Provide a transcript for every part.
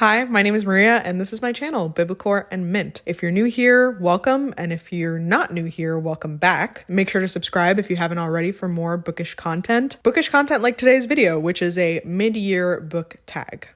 Hi, my name is Maria, and this is my channel, biblichorandmint. If you're new here, welcome, and if you're not new here, welcome back. Make sure to subscribe if you haven't already for more bookish content. Bookish content like today's video, which is a mid-year book tag.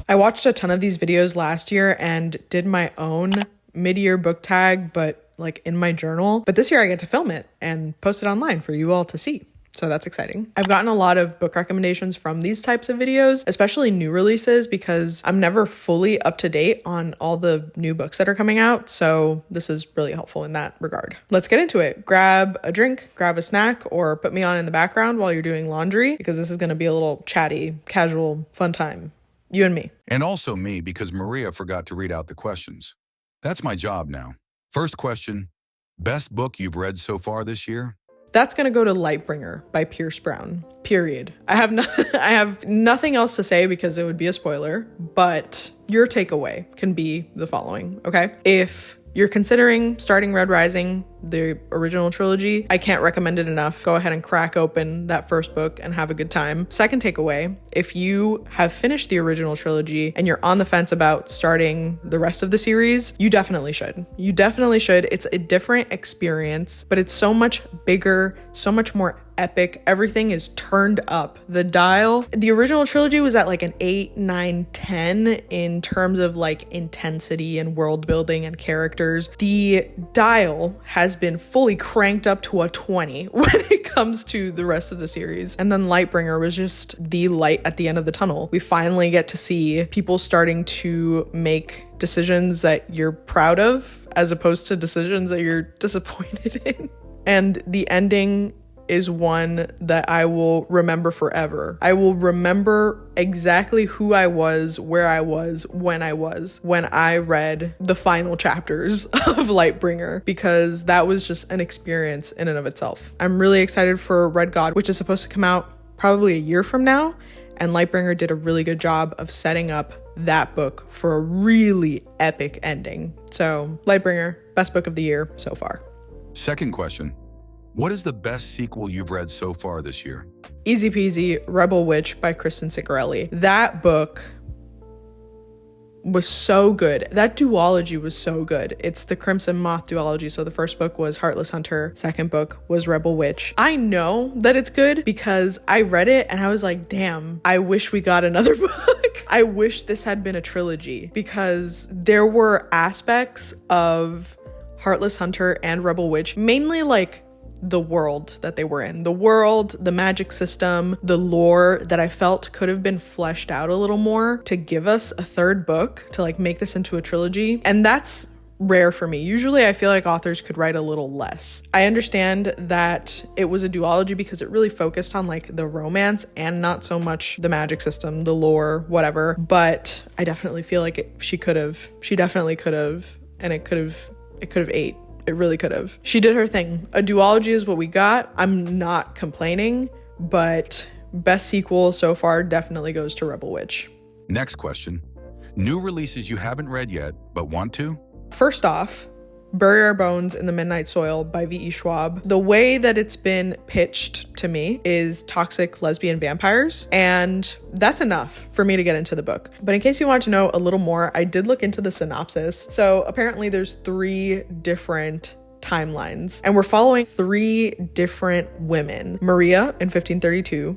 I watched a ton of these videos last year and did my own mid-year book tag, but like in my journal. But this year I get to film it and post it online for you all to see. So that's exciting. I've gotten a lot of book recommendations from these types of videos, especially new releases, because I'm never fully up to date on all the new books that are coming out. So this is really helpful in that regard. Let's get into it. Grab a drink, grab a snack, or put me on in the background while you're doing laundry, because this is going to be a little chatty, casual, fun time. You and me. And also me, because Maria forgot to read out the questions. That's my job now. First question, best book you've read so far this year? That's going to go to Lightbringer by Pierce Brown, period. I have nothing else to say because it would be a spoiler, but your takeaway can be the following, okay? If you're considering starting Red Rising, the original trilogy, I can't recommend it enough. Go ahead and crack open that first book and have a good time. Second takeaway, if you have finished the original trilogy and you're on the fence about starting the rest of the series, you definitely should. You definitely should. It's a different experience, but it's so much bigger, so much more epic. Everything is turned up. The dial, the original trilogy was at like an 8, 9, 10 in terms of like intensity and world building and characters. The dial has been fully cranked up to a 20 when it comes to the rest of the series. And then Lightbringer was just the light at the end of the tunnel. We finally get to see people starting to make decisions that you're proud of as opposed to decisions that you're disappointed in. And the ending is one that I will remember forever. I will remember exactly who I was, where I was, when I read the final chapters of Lightbringer, because that was just an experience in and of itself. I'm really excited for Red God, which is supposed to come out probably a year from now, and Lightbringer did a really good job of setting up that book for a really epic ending. So Lightbringer, best book of the year so far. Second question, what is the best sequel you've read so far this year? Easy peasy, Rebel Witch by Kristen Ciccarelli. That book was so good. That duology was so good. It's the Crimson Moth duology. So the first book was Heartless Hunter. Second book was Rebel Witch. I know that it's good because I read it and I was like, damn, I wish we got another book. I wish this had been a trilogy, because there were aspects of Heartless Hunter and Rebel Witch, mainly like the world that they were in, the world, the magic system, the lore, that I felt could have been fleshed out a little more to give us a third book to like make this into a trilogy. And that's rare for me. Usually I feel like authors could write a little less. I understand that it was a duology because it really focused on like the romance and not so much the magic system, the lore, whatever. But I definitely feel like she definitely could have, and it could have ate. It really could have. She did her thing. A duology is what we got. I'm not complaining, but best sequel so far definitely goes to Rebel Witch. Next question, new releases you haven't read yet, but want to? First off, Bury Our Bones in the Midnight Soil by V.E. Schwab. The way that it's been pitched to me is toxic lesbian vampires, and that's enough for me to get into the book. But in case you want to know a little more, I did look into the synopsis. So apparently there's 3 different timelines, and we're following 3 different women. Maria in 1532.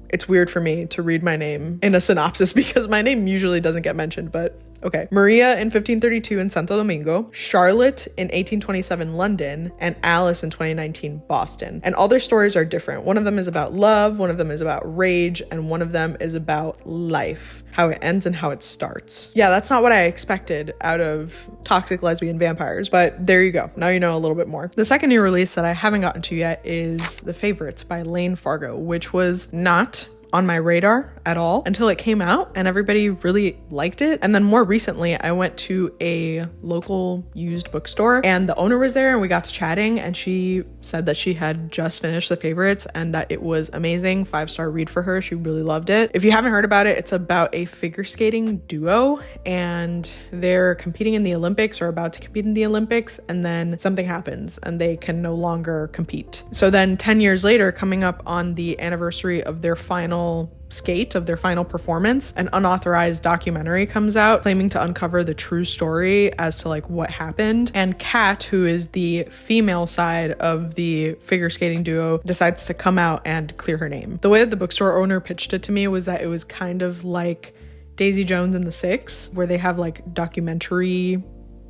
It's weird for me to read my name in a synopsis because my name usually doesn't get mentioned, but okay. Maria in 1532 in Santo Domingo, Charlotte in 1827 London, and Alice in 2019 Boston. And all their stories are different. One of them is about love, one of them is about rage, and one of them is about life, how it ends and how it starts. Yeah, that's not what I expected out of toxic lesbian vampires, but there you go. Now you know a little bit more. The second new release that I haven't gotten to yet is The Favorites by Layne Fargo, which was not on my radar at all until it came out and everybody really liked it. And then more recently, I went to a local used bookstore and the owner was there and we got to chatting, and she said that she had just finished The Favorites and that it was amazing. 5-star read for her. She really loved it. If you haven't heard about it, it's about a figure skating duo and they're competing in the Olympics or about to compete in the Olympics, and then something happens and they can no longer compete. So then 10 years later, coming up on the anniversary of their final final skate, of their final performance, an unauthorized documentary comes out claiming to uncover the true story as to like what happened. And Kat, who is the female side of the figure skating duo, decides to come out and clear her name. The way that the bookstore owner pitched it to me was that it was kind of like Daisy Jones and the Six, where they have like documentary,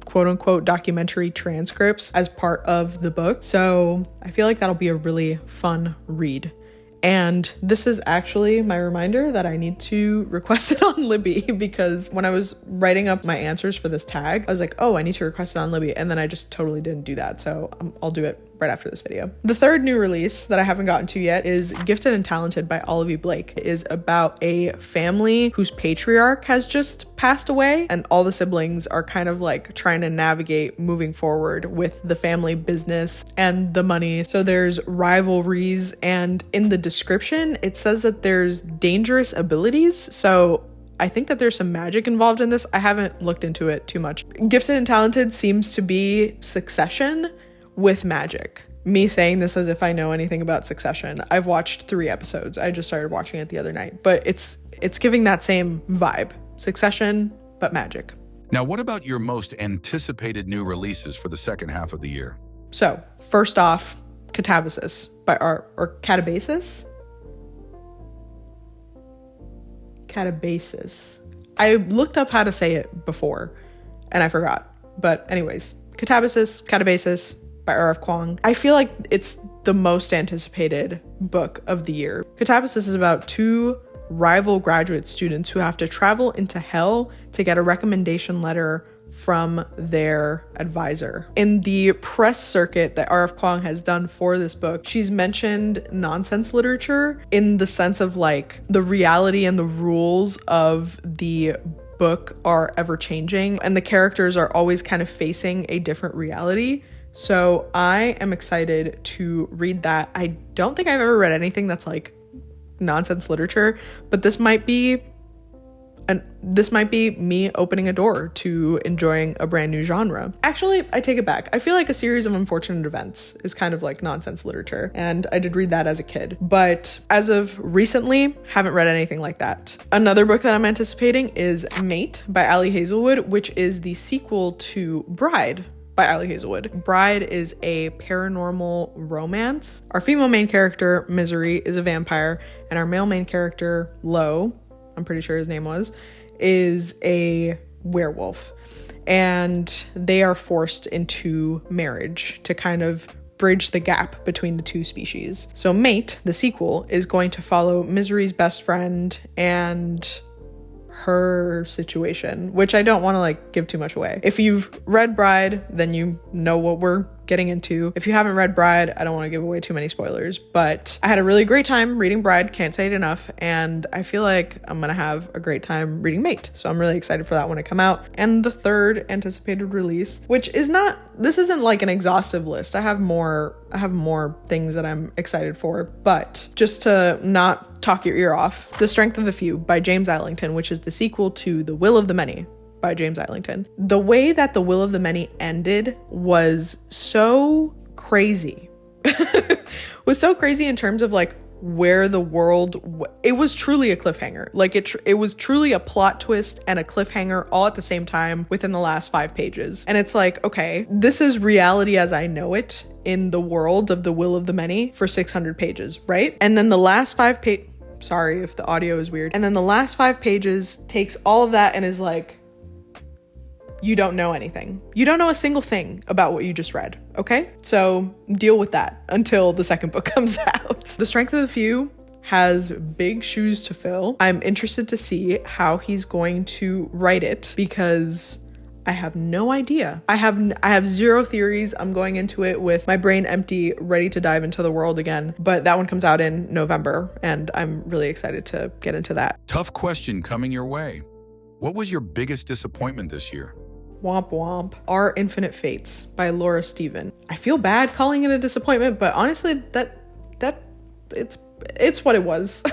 quote unquote, documentary transcripts as part of the book. So I feel like that'll be a really fun read. And this is actually my reminder that I need to request it on Libby, because when I was writing up my answers for this tag, I was like, oh, I need to request it on Libby. And then I just totally didn't do that. So I'll do it right after this video. The third new release that I haven't gotten to yet is Gifted and Talented by Olivie Blake. It is about a family whose patriarch has just passed away, and all the siblings are kind of like trying to navigate moving forward with the family business and the money. So there's rivalries, and in the description, it says that there's dangerous abilities. So I think that there's some magic involved in this. I haven't looked into it too much. Gifted and Talented seems to be Succession with magic. Me saying this as if I know anything about Succession. I've watched 3 episodes. I just started watching it the other night, but it's giving that same vibe. Succession, but magic. Now, what about your most anticipated new releases for the second half of the year? So, first off, Catabasis by Catabasis? Catabasis. I looked up how to say it before and I forgot. But anyways, Catabasis by R.F. Kuang. I feel like it's the most anticipated book of the year. Catabasis is about 2 rival graduate students who have to travel into hell to get a recommendation letter from their advisor. In the press circuit that R.F. Kuang has done for this book, she's mentioned nonsense literature in the sense of like the reality and the rules of the book are ever changing, and the characters are always kind of facing a different reality. So I am excited to read that. I don't think I've ever read anything that's like nonsense literature, but this might be me opening a door to enjoying a brand new genre. Actually, I take it back. I feel like A Series of Unfortunate Events is kind of like nonsense literature, and I did read that as a kid. But as of recently, haven't read anything like that. Another book that I'm anticipating is Mate by Ali Hazelwood, which is the sequel to Bride by Ali Hazelwood. Bride is a paranormal romance. Our female main character, Misery, is a vampire, and our male main character, Lo, I'm pretty sure his name was, is a werewolf. And they are forced into marriage to kind of bridge the gap between the 2 species. So Mate, the sequel, is going to follow Misery's best friend and her situation, which I don't want to like give too much away. If you've read Bride, then you know what we're getting into. If you haven't read Bride, I don't want to give away too many spoilers, but I had a really great time reading Bride, can't say it enough, and I feel like I'm gonna have a great time reading Mate, so I'm really excited for that one to come out. And the third anticipated release, which is not, this isn't like an exhaustive list, I have more things that I'm excited for, but just to not talk your ear off, The Strength of the Few by James Islington, which is the sequel to The Will of the Many by James Islington. The way that The Will of the Many ended was so crazy. Was so crazy in terms of like where the world, it was truly a cliffhanger. Like it was truly a plot twist and a cliffhanger all at the same time within the last 5 pages. And it's like, okay, this is reality as I know it in the world of The Will of the Many for 600 pages, right? And then the last 5 pages, sorry if the audio is weird. And then the last 5 pages takes all of that and is like, you don't know anything. You don't know a single thing about what you just read, okay? So deal with that until the second book comes out. The Strength of the Few has big shoes to fill. I'm interested to see how he's going to write it because I have no idea. I have 0 theories. I'm going into it with my brain empty, ready to dive into the world again. But that one comes out in November, and I'm really excited to get into that. Tough question coming your way. What was your biggest disappointment this year? Womp womp. Our Infinite Fates by Laura Stephen. I feel bad calling it a disappointment, but honestly, it's what it was.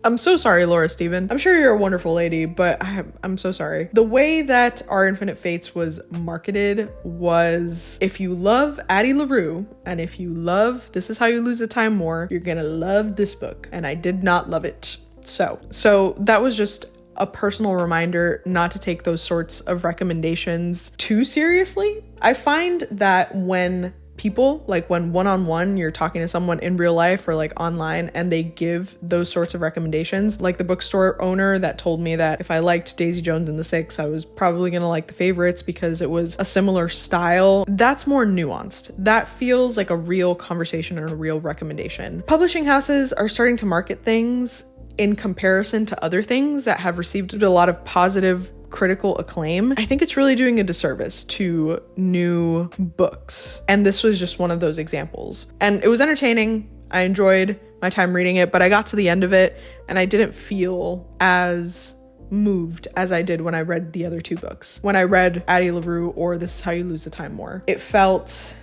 I'm so sorry, Laura Steven. I'm sure you're a wonderful lady, but I'm so sorry. The way that Our Infinite Fates was marketed was, if you love Addie LaRue and if you love This Is How You Lose the Time More, you're gonna love this book. And I did not love it. So that was just a personal reminder not to take those sorts of recommendations too seriously. I find that when people, like when one-on-one you're talking to someone in real life or like online and they give those sorts of recommendations, like the bookstore owner that told me that if I liked Daisy Jones and the Six, I was probably gonna like The Favorites because it was a similar style. That's more nuanced. That feels like a real conversation and a real recommendation. Publishing houses are starting to market things in comparison to other things that have received a lot of positive critical acclaim. I think it's really doing a disservice to new books. And this was just one of those examples. And it was entertaining. I enjoyed my time reading it, but I got to the end of it and I didn't feel as moved as I did when I read the other two books. When I read Addie LaRue or This Is How You Lose the Time More, it felt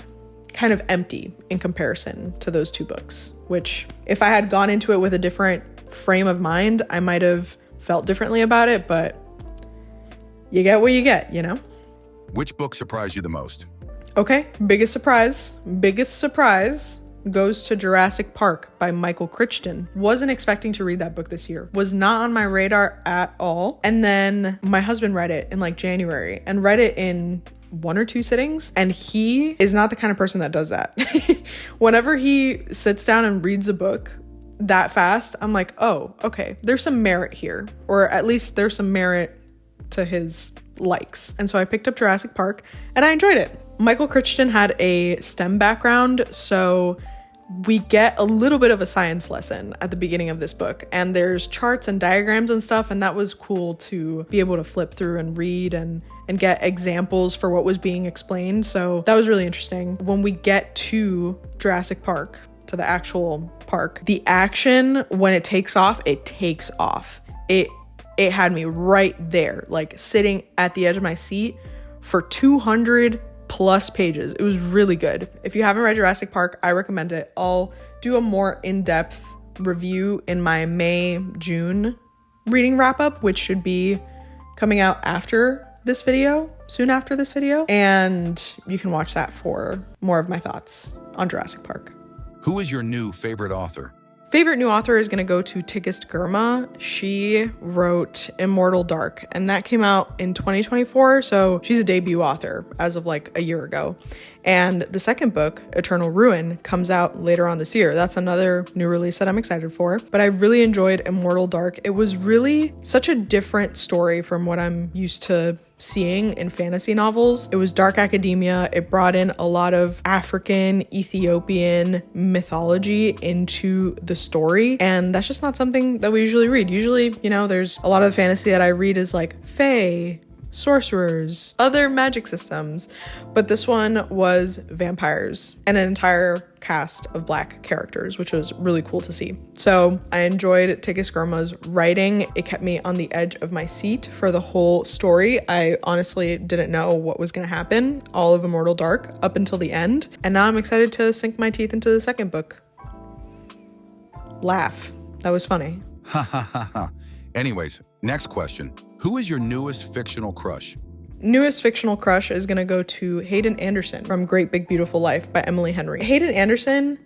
kind of empty in comparison to those two books, which if I had gone into it with a different frame of mind, I might have felt differently about it, but you get what you get, you know? Which book surprised you the most? Okay, biggest surprise goes to Jurassic Park by Michael Crichton. Wasn't expecting to read that book this year. Was not on my radar at all. And then my husband read it in like January and read it in 1 or 2 sittings. And he is not the kind of person that does that. Whenever he sits down and reads a book that fast, I'm like, oh, okay, there's some merit here. Or at least there's some merit to his likes. And so I picked up Jurassic Park and I enjoyed it. Michael Crichton had a STEM background, so we get a little bit of a science lesson at the beginning of this book, and there's charts and diagrams and stuff, and that was cool to be able to flip through and read and get examples for what was being explained. So that was really interesting. When we get to Jurassic Park, to the actual park, the action, when it takes off, it takes off. It had me right there, like sitting at the edge of my seat for 200 plus pages. It was really good. If you haven't read Jurassic Park, I recommend it. I'll do a more in-depth review in my May-June reading wrap-up, which should be coming out after this video, soon after this video. And you can watch that for more of my thoughts on Jurassic Park. Who is your new favorite author? Favorite new author is going to go to Tigist Girma. She wrote Immortal Dark, and that came out in 2024, so she's a debut author as of like a year ago. And the second book, Eternal Ruin, comes out later on this year. That's another new release that I'm excited for. But I really enjoyed Immortal Dark. It was really such a different story from what I'm used to seeing in fantasy novels. It was dark academia. It brought in a lot of African, Ethiopian mythology into the story. And that's just not something that we usually read. Usually, you know, there's a lot of fantasy that I read is like fae, sorcerers, other magic systems, but this one was vampires and an entire cast of Black characters, which was really cool to see. So I enjoyed Tigist Girma's writing. It kept me on the edge of my seat for the whole story. I honestly didn't know what was going to happen all of Immortal Dark up until the end, and now I'm excited to sink my teeth into the second book. Laugh. That was funny. Ha ha ha ha. Anyways, next question. Who is your newest fictional crush? Newest fictional crush is going to go to Hayden Anderson from Great Big Beautiful Life by Emily Henry. Hayden Anderson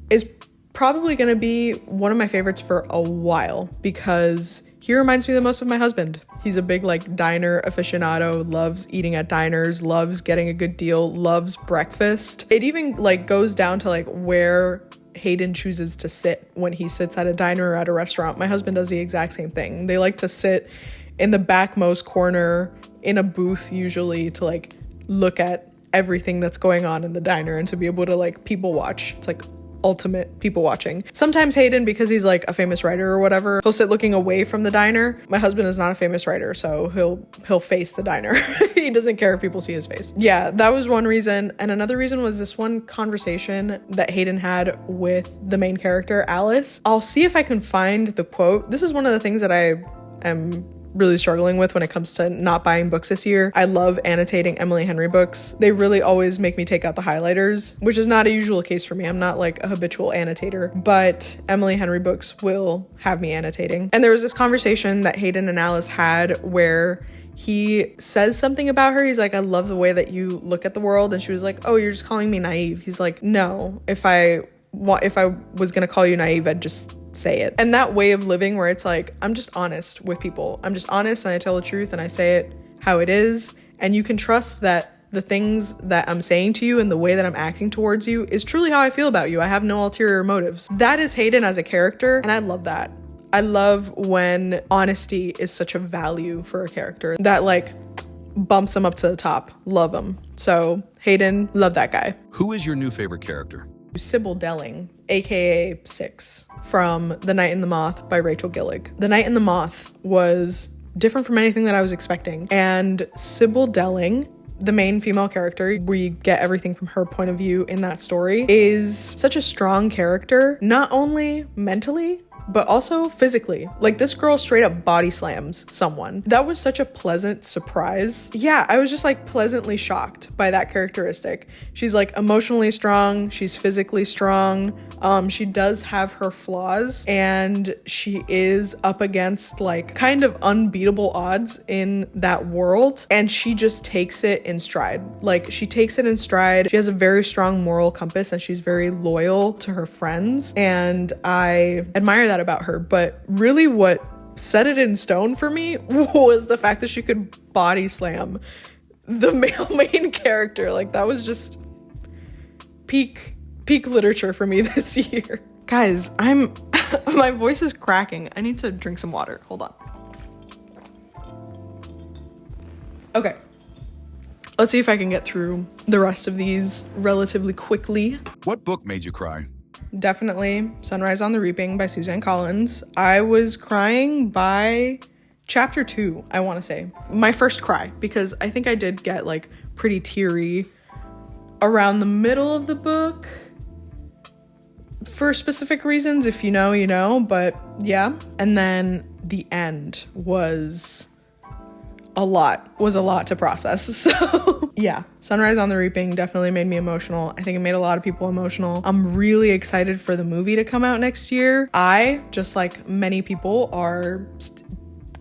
is probably going to be one of my favorites for a while because he reminds me the most of my husband. He's a big like diner aficionado, loves eating at diners, loves getting a good deal, loves breakfast. It even like goes down to like where Hayden chooses to sit when he sits at a diner or at a restaurant. My husband does the exact same thing. They like to sit in the backmost corner in a booth usually to like look at everything that's going on in the diner and to be able to like people watch. It's like ultimate people watching. Sometimes Hayden, because he's like a famous writer or whatever, he'll sit looking away from the diner. My husband is not a famous writer, so he'll face the diner. He doesn't care if people see his face. Yeah, that was one reason. And another reason was this one conversation that Hayden had with the main character, Alice. I'll see if I can find the quote. This is one of the things that I am really struggling with when it comes to not buying books this year. I love annotating Emily Henry books. They really always make me take out the highlighters, which is not a usual case for me. I'm not like a habitual annotator, but Emily Henry books will have me annotating. And there was this conversation that Hayden and Alice had where he says something about her. He's like, I love the way that you look at the world. And she was like, oh, you're just calling me naive. He's like, no, if I was gonna call you naive, I'd just say it. And that way of living where it's like, I'm just honest with people. I'm just honest and I tell the truth and I say it how it is. And you can trust that the things that I'm saying to you and the way that I'm acting towards you is truly how I feel about you. I have no ulterior motives. That is Hayden as a character, and I love that. I love when honesty is such a value for a character that like bumps him up to the top. Love him. So Hayden, love that guy. Who is your new favorite character? Sybil Delling, a.k.a. 6, from The Night and the Moth by Rachel Gillig. The Night and the Moth was different from anything that I was expecting. And Sybil Delling, the main female character, we get everything from her point of view in that story, is such a strong character, not only mentally, but also physically. Like, this girl straight up body slams someone. That was such a pleasant surprise. Yeah, I was just like pleasantly shocked by that characteristic. She's like emotionally strong, she's physically strong. She does have her flaws, and she is up against like kind of unbeatable odds in that world, and she just takes it in stride. Like, she takes it in stride. She has a very strong moral compass, and she's very loyal to her friends, and I admire that about her. But really what set it in stone for me was the fact that she could body slam the male main character. Like, that was just peak literature for me this year. Guys, my voice is cracking. I need to drink some water. Hold on. Okay. Let's see if I can get through the rest of these relatively quickly. What book made you cry? Definitely Sunrise on the Reaping by Suzanne Collins. I was crying by chapter 2, I want to say. My first cry, because I think I did get like pretty teary around the middle of the book. For specific reasons, if you know, you know, but yeah. And then the end was a lot to process. So yeah, Sunrise on the Reaping definitely made me emotional. I think it made a lot of people emotional. I'm really excited for the movie to come out next year. I, just like many people, are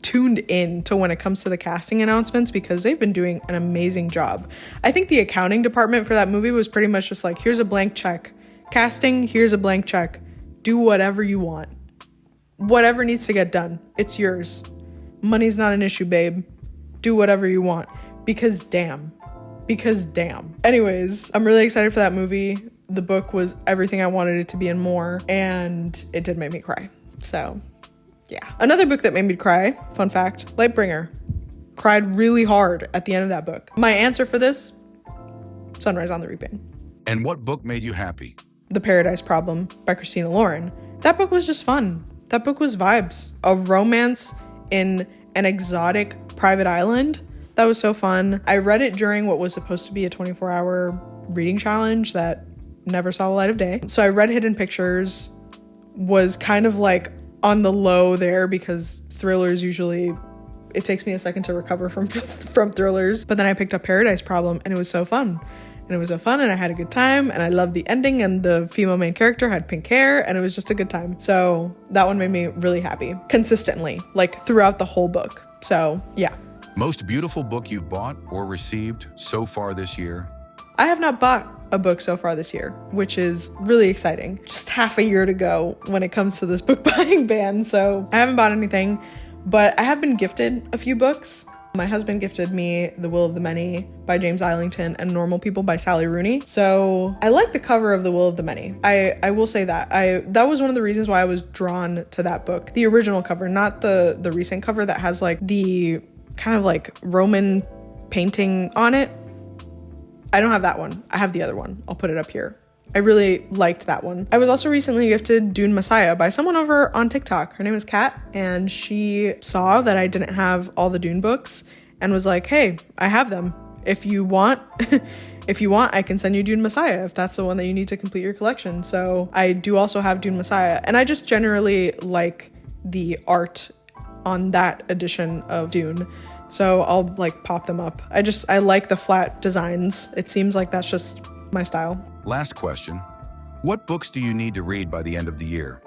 tuned in to when it comes to the casting announcements, because they've been doing an amazing job. I think the accounting department for that movie was pretty much just like, here's a blank check. Casting, here's a blank check. Do whatever you want. Whatever needs to get done, it's yours. Money's not an issue, babe. Do whatever you want. Because damn. Anyways, I'm really excited for that movie. The book was everything I wanted it to be and more, and it did make me cry. So yeah. Another book that made me cry, fun fact, Lightbringer. Cried really hard at the end of that book. My answer for this, Sunrise on the Reaping. And what book made you happy? The Paradise Problem by Christina Lauren. That book was just fun. That book was vibes. A romance in an exotic private island. That was so fun. I read it during what was supposed to be a 24-hour reading challenge that never saw the light of day. So I read Hidden Pictures, was kind of like on the low there, because thrillers usually, it takes me a second to recover from thrillers. But then I picked up Paradise Problem, and it was so fun. And I had a good time, and I loved the ending, and the female main character had pink hair, and it was just a good time. So that one made me really happy consistently, like throughout the whole book. So yeah. Most beautiful book you've bought or received so far this year? I have not bought a book so far this year, which is really exciting. Just half a year to go when it comes to this book buying ban, so I haven't bought anything, but I have been gifted a few books. My husband gifted me The Will of the Many by James Islington and Normal People by Sally Rooney. So I like the cover of The Will of the Many. I will say that. That was one of the reasons why I was drawn to that book. The original cover, not the recent cover that has like the kind of like Roman painting on it. I don't have that one. I have the other one. I'll put it up here. I really liked that one. I was also recently gifted Dune Messiah by someone over on TikTok. Her name is Kat, and she saw that I didn't have all the Dune books and was like, hey, I have them. If you want, I can send you Dune Messiah if that's the one that you need to complete your collection. So I do also have Dune Messiah, and I just generally like the art on that edition of Dune. So I'll like pop them up. I like the flat designs. It seems like that's just my style. Last question. What books do you need to read by the end of the year?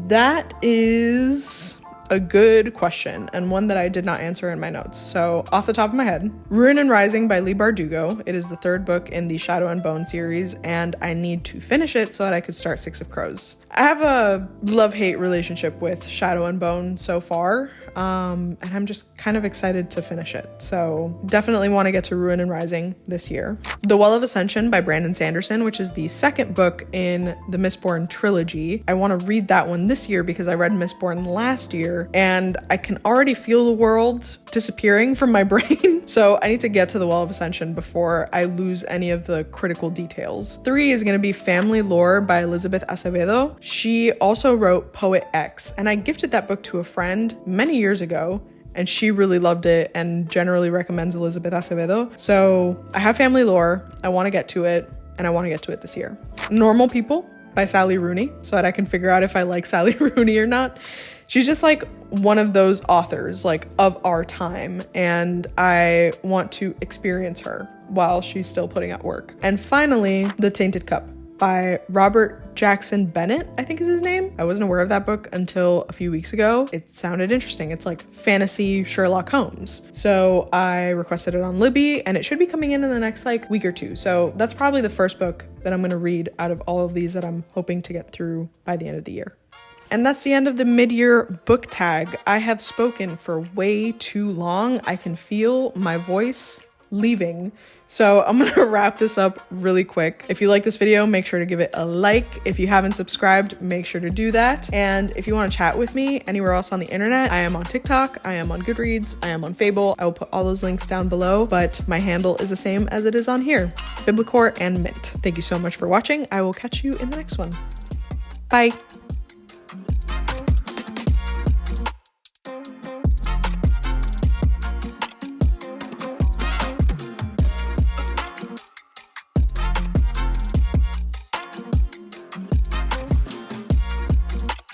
That is a good question, and one that I did not answer in my notes. So off the top of my head, Ruin and Rising by Leigh Bardugo. It is the third book in the Shadow and Bone series, and I need to finish it so that I could start Six of Crows. I have a love-hate relationship with Shadow and Bone so far, and I'm just kind of excited to finish it. So definitely want to get to Ruin and Rising this year. The Well of Ascension by Brandon Sanderson, which is the second book in the Mistborn trilogy. I want to read that one this year because I read Mistborn last year, and I can already feel the world disappearing from my brain. So I need to get to the Well of Ascension before I lose any of the critical details. 3 is going to be Family Lore by Elizabeth Acevedo. She also wrote Poet X, and I gifted that book to a friend many years ago, and she really loved it and generally recommends Elizabeth Acevedo. So I have Family Lore, I want to get to it, and I want to get to it this year. Normal People by Sally Rooney, so that I can figure out if I like Sally Rooney or not. She's just like one of those authors like of our time, and I want to experience her while she's still putting out work. And finally, The Tainted Cup by Robert Jackson Bennett, I think is his name. I wasn't aware of that book until a few weeks ago. It sounded interesting. It's like fantasy Sherlock Holmes. So I requested it on Libby, and it should be coming in the next like week or two. So that's probably the first book that I'm going to read out of all of these that I'm hoping to get through by the end of the year. And that's the end of the mid-year book tag. I have spoken for way too long. I can feel my voice leaving. So I'm gonna wrap this up really quick. If you like this video, make sure to give it a like. If you haven't subscribed, make sure to do that. And if you want to chat with me anywhere else on the internet, I am on TikTok, I am on Goodreads, I am on Fable. I will put all those links down below, but my handle is the same as it is on here, biblichorandmint. Thank you so much for watching. I will catch you in the next one. Bye.